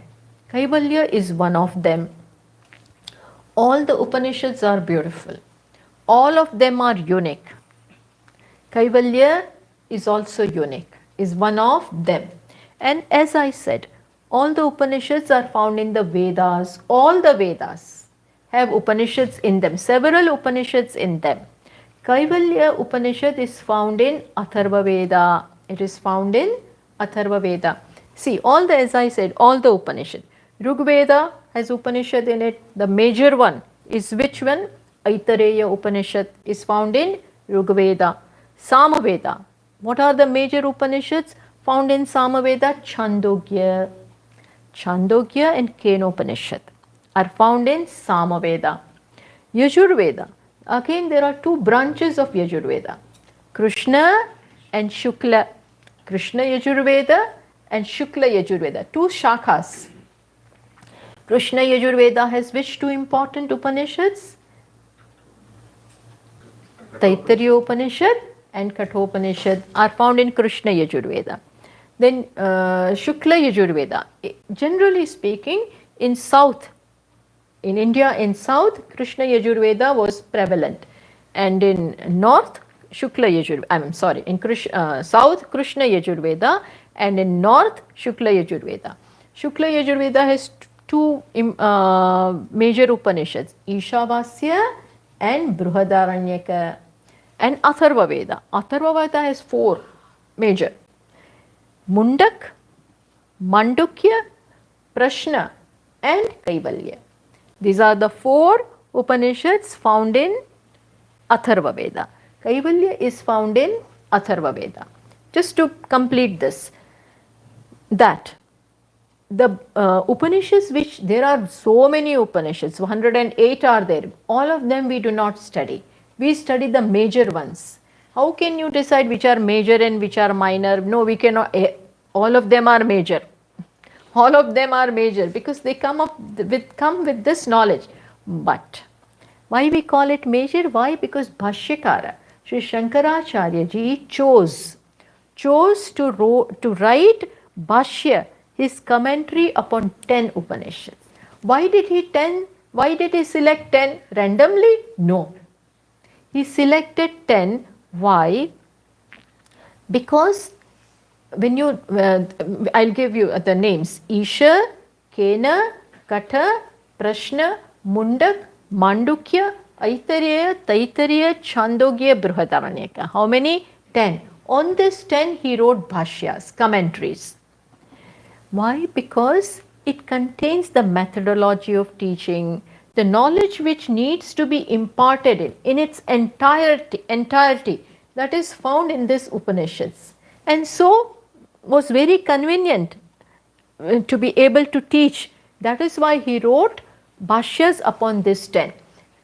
Speaker 1: Kaivalya is one of them. All the Upanishads are beautiful. All of them are unique. Kaivalya is also unique, is one of them. And as I said, all the Upanishads are found in the Vedas. All the Vedas have Upanishads in them, several Upanishads in them. Kaivalya Upanishad is found in Atharva Veda. It is found in Atharva Veda. See, all the, as I said, all the Upanishad. Rig Veda has Upanishad in it. The major one is which one? Aitareya Upanishad is found in Rig Veda. Samaveda. What are the major Upanishads found in Samaveda? Chandogya. Chandogya and Kenopanishad are found in Samaveda. Yajurveda. Again, there are two branches of Yajurveda. Krishna and Shukla. Krishna Yajurveda and Shukla Yajurveda. Two shakhas. Krishna Yajurveda has which two important Upanishads? Taittiriya Upanishad and Kathopanishad are found in Krishna Yajurveda. Then Shukla Yajurveda. Generally speaking, in South, in India, in South, Krishna Yajurveda was prevalent. And in North, Shukla Yajurveda, in South, Krishna Yajurveda, and in North, Shukla Yajurveda. Shukla Yajurveda has two major Upanishads, Ishavasya and Brihadaranyaka, and Atharva Veda. Atharva Veda has four major: Mundak, Mandukya, Prashna, and Kaivalya. These are the four Upanishads found in Atharva Veda. Kaivalya is found in Atharva Veda. Just to complete this, that the Upanishads, which there are so many Upanishads, 108 are there, all of them we do not study. We study the major ones. How can you decide which are major and which are minor? No, we cannot. All of them are major. All of them are major because they come with this knowledge. But why we call it major? Why? Because Bhashyakara, Sri Shankaracharya ji chose to write Bhashya, his commentary upon 10 Upanishads. Why did he select 10 randomly? No. He selected 10. Why? Because when you, I'll give you the names: Isha, Kena, Katha, Prashna, Mundak, Mandukya, Aitareya, Taittiriya, Chandogya, Brihadaranyaka. How many? 10. On this 10 he wrote Bhashyas, commentaries. Why? Because it contains the methodology of teaching, the knowledge which needs to be imparted in its entirety that is found in this Upanishads. And so was very convenient to be able to teach That is why he wrote bhashyas upon this 10.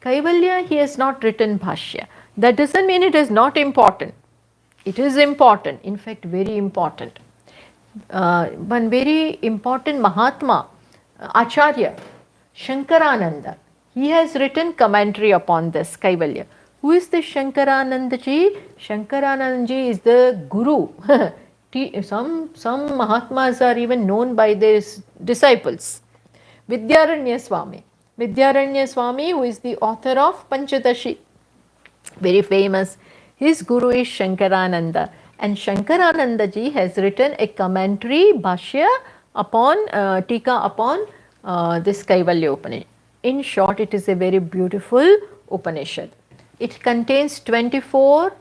Speaker 1: Kaivalya, he has not written bhashya. That doesn't mean it is not important. It is important, in fact very important. One very important Mahatma, Acharya, Shankarananda, he has written commentary upon this Kaivalya. Who is this Shankaranandaji? Shankaranandaji is the Guru. Some Mahatmas are even known by their disciples. Vidyaranya Swami. Vidyaranya Swami, who is the author of Panchadashi, very famous. His guru is Shankarananda, and Shankarananda ji has written a commentary, bhashya, upon, tika upon this Kaivalya Upanishad. In short, it is a very beautiful Upanishad. It contains 24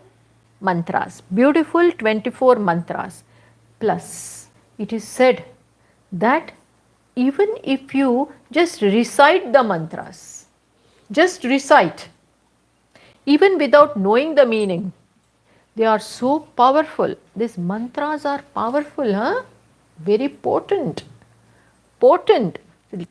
Speaker 1: mantras, beautiful 24 mantras. Plus, it is said that even if you just recite the mantras, just recite, even without knowing the meaning, they are so powerful. These mantras are powerful, huh? Very potent. Potent.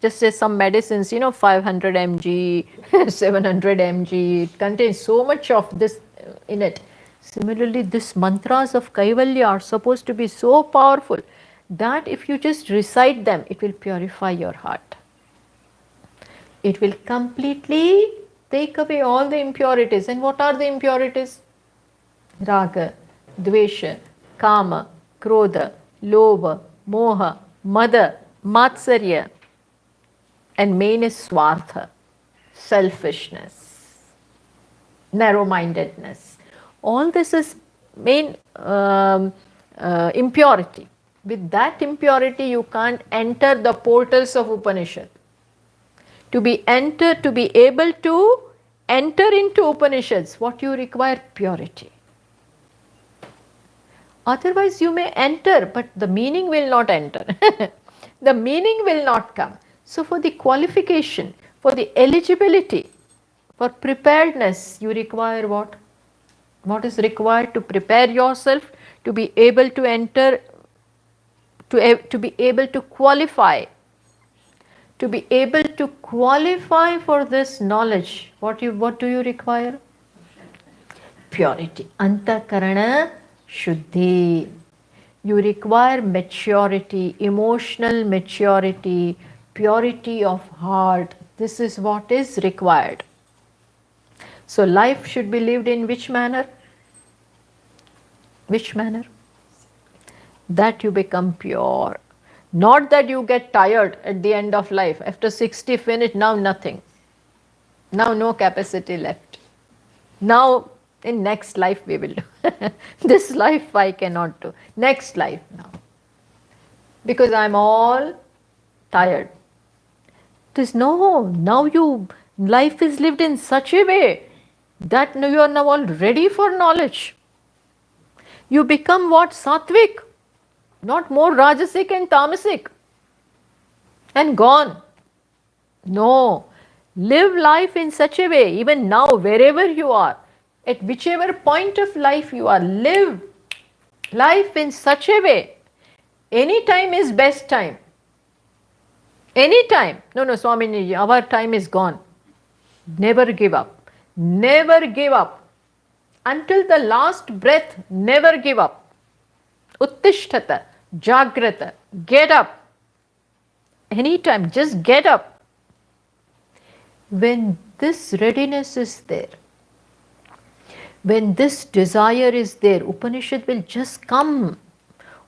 Speaker 1: Just as some medicines, 500 mg, 700 mg, it contains so much of this in it. Similarly, these mantras of Kaivalya are supposed to be so powerful that if you just recite them, it will purify your heart. It will completely take away all the impurities. And what are the impurities? Raga, Dvesha, Kama, Krodha, Lobha, Moha, Mada, Matsarya, and main is Swartha, selfishness, narrow-mindedness. All this is main impurity. With that impurity, you can't enter the portals of Upanishad. To be able to enter into Upanishads, what you require? Purity. Otherwise, you may enter, but the meaning will not enter. The meaning will not come. So, for the qualification, for the eligibility, for preparedness, you require what? What is required to prepare yourself to be able to enter, to be able to qualify? To be able to qualify for this knowledge, what do you require? Purity. Antakarana Shuddhi. You require maturity, emotional maturity, purity of heart. This is what is required. So life should be lived in which manner? Which manner? That you become pure. Not that you get tired at the end of life. After 60 finish, now nothing. Now no capacity left. Now in next life we will do. This life I cannot do. Next life now. Because I am all tired. This no, now life is lived in such a way that you are now all ready for knowledge. You become what? Sattvic. Not more rajasic and tamasic and gone. No, live life in such a way, even now, wherever you are, at whichever point of life you are, live life in such a way. Any time is best time. Any time. No, Swamini, our time is gone. Never give up. Never give up. Until the last breath, never give up. Uttishtata, Jagrata, get up. Anytime, just get up. When this readiness is there, when this desire is there, Upanishad will just come.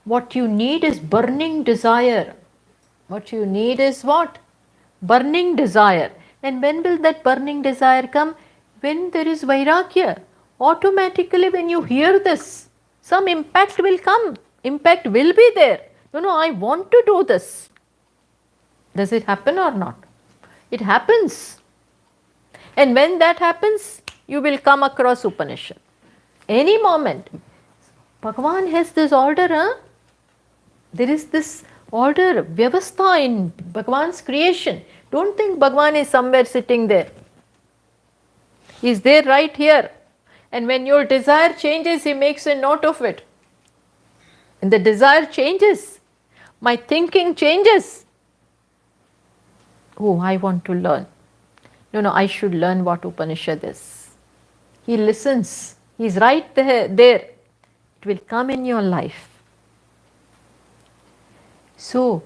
Speaker 1: What you need is burning desire. What you need is what? Burning desire. And when will that burning desire come? When there is Vairagya. Automatically when you hear this, some impact will come. Impact will be there. No, I want to do this. Does it happen or not? It happens. And when that happens, you will come across Upanishad. Any moment. Bhagavan has this order, huh? There is this order, vyavastha in Bhagavan's creation. Don't think Bhagavan is somewhere sitting there. He is there right here. And when your desire changes, he makes a note of it. And the desire changes. My thinking changes. Oh, I want to learn. No, I should learn what Upanishad is. He listens. He's right there. It will come in your life. So,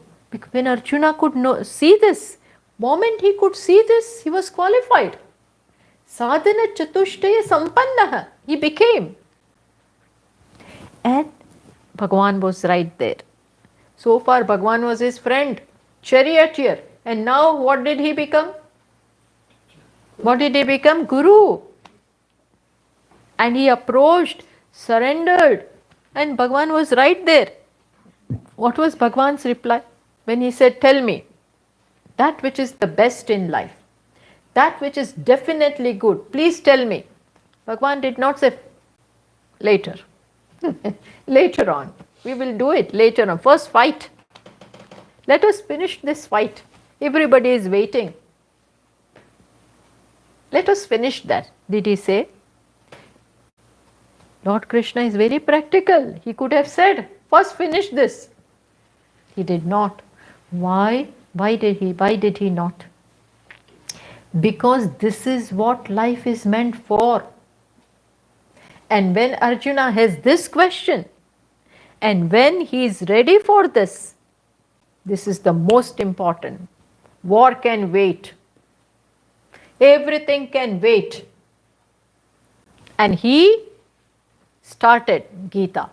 Speaker 1: when Arjuna could see this, moment he could see this, he was qualified. Sadhana chatushtaya sampannaha, he became. And Bhagwan was right there. So far, Bhagwan was his friend, charioteer. And now, what did he become? What did he become? Guru. And he approached, surrendered, and Bhagwan was right there. What was Bhagwan's reply? When he said, tell me, that which is the best in life, that which is definitely good, please tell me. Bhagwan did not say, later. Later on. We will do it later on. First fight. Let us finish this fight. Everybody is waiting. Let us finish that. Did he say? Lord Krishna is very practical. He could have said, first finish this. He did not. Why? Why did he not? Because this is what life is meant for. And when Arjuna has this question, and when he is ready for this, this is the most important. War can wait. Everything can wait. And he started Gita.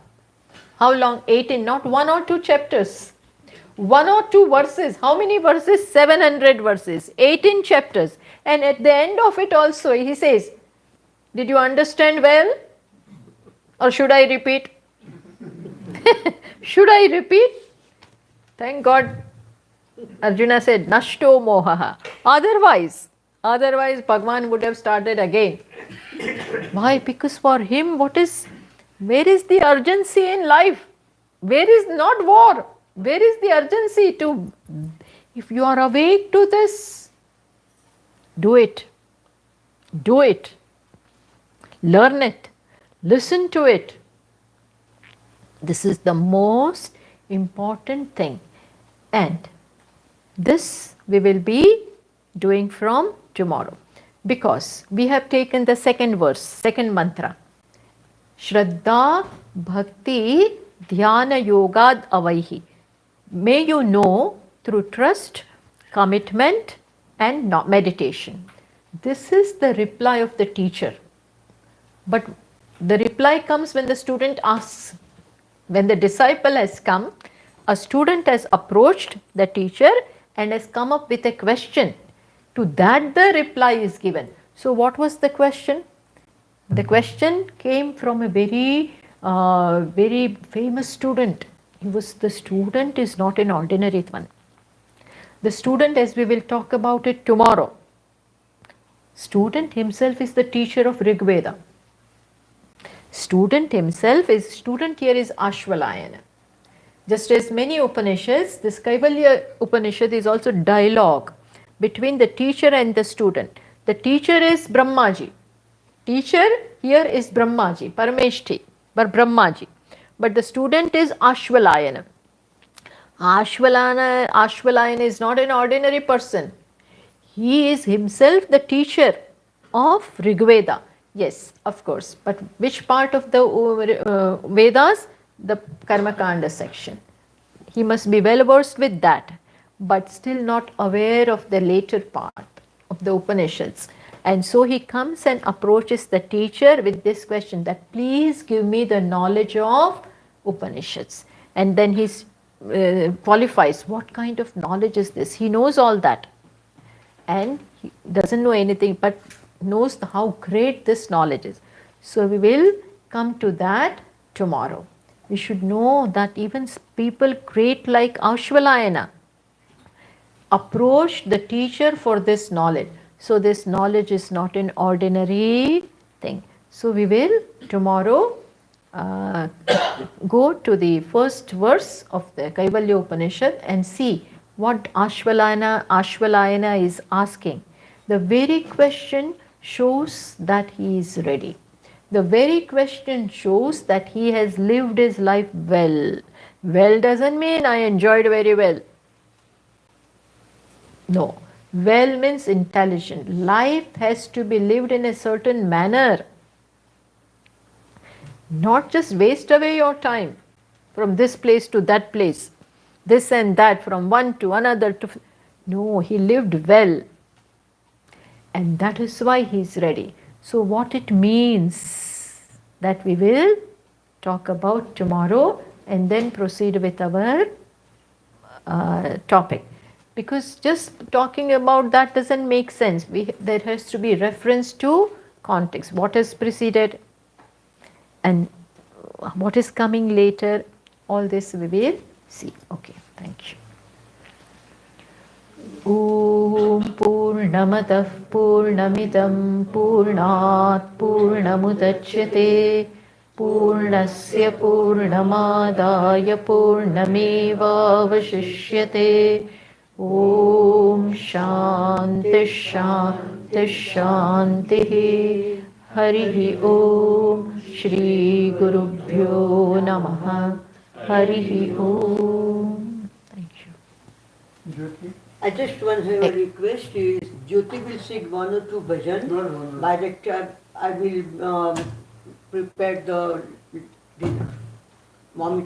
Speaker 1: How long? 18, not 1 or 2 chapters. 1 or 2 verses. How many verses? 700 verses. 18 chapters. And at the end of it also, he says, did you understand well? Or should I repeat? Should I repeat? Thank God. Arjuna said, Nashto mohaha. Otherwise, Bhagwan would have started again. Why? Because for him, where is the urgency in life? Where is not war? Where is the urgency to, if you are awake to this, do it. Do it. Learn it. Listen to it. This is the most important thing. And this we will be doing from tomorrow. Because we have taken the second verse, second mantra. Shraddha Bhakti Dhyana Yogad Avaihi. May you know through trust, commitment and meditation. This is the reply of the teacher. But the reply comes when the student asks. When the disciple has come, a student has approached the teacher and has come up with a question. To that the reply is given. So what was the question? The question came from a very famous student. The student is not an ordinary one. The student, as we will talk about it tomorrow, student himself is the teacher of Rig Veda. Student here is Ashvalayana. Just as many Upanishads, this Kaivalya Upanishad is also dialogue between the teacher and the student. The teacher is Brahmaji. Teacher here is Brahmaji, Parameshti, but Brahmaji. But the student is Ashvalayana. Ashvalayana is not an ordinary person. He is himself the teacher of Rig Veda. Yes, of course. But which part of the Vedas? The Karmakanda section. He must be well versed with that, but still not aware of the later part of the Upanishads. And so he comes and approaches the teacher with this question that please give me the knowledge of Upanishads. And then he qualifies what kind of knowledge is this. He knows all that. And he doesn't know anything but knows how great this knowledge is. So we will come to that tomorrow. We should know that even people great like Ashvalayana approached the teacher for this knowledge. So this knowledge is not an ordinary thing. So we will tomorrow go to the first verse of the Kaivalya Upanishad and see what Ashvalayana is asking. The very question shows that he is ready. The very question shows that he has lived his life well. Well doesn't mean I enjoyed very well. No. Well means intelligent. Life has to be lived in a certain manner. Not just waste away your time from this place to that place, this and that, from one to another. No, he lived well. And that is why he is ready. So, what it means, that we will talk about tomorrow and then proceed with our topic. Because just talking about that doesn't make sense. There has to be reference to context. What has preceded and what is coming later, all this we will see. Okay, thank you. ॐ पूर्णमतः पूर्णमिदं पूर्णात् पूर्णमुदच्यते पूर्णस्य पूर्णमादाय पूर्णमेवावशिष्यते ॐ शान्तिः शान्तिः शान्तिः हरिः ॐ श्रीगुरुभ्यो नमः हरिः ॐ. Thank you.
Speaker 2: I just want to have a request is Jyoti will sing one or two bhajan. By that time I will prepare the dinner. Mommy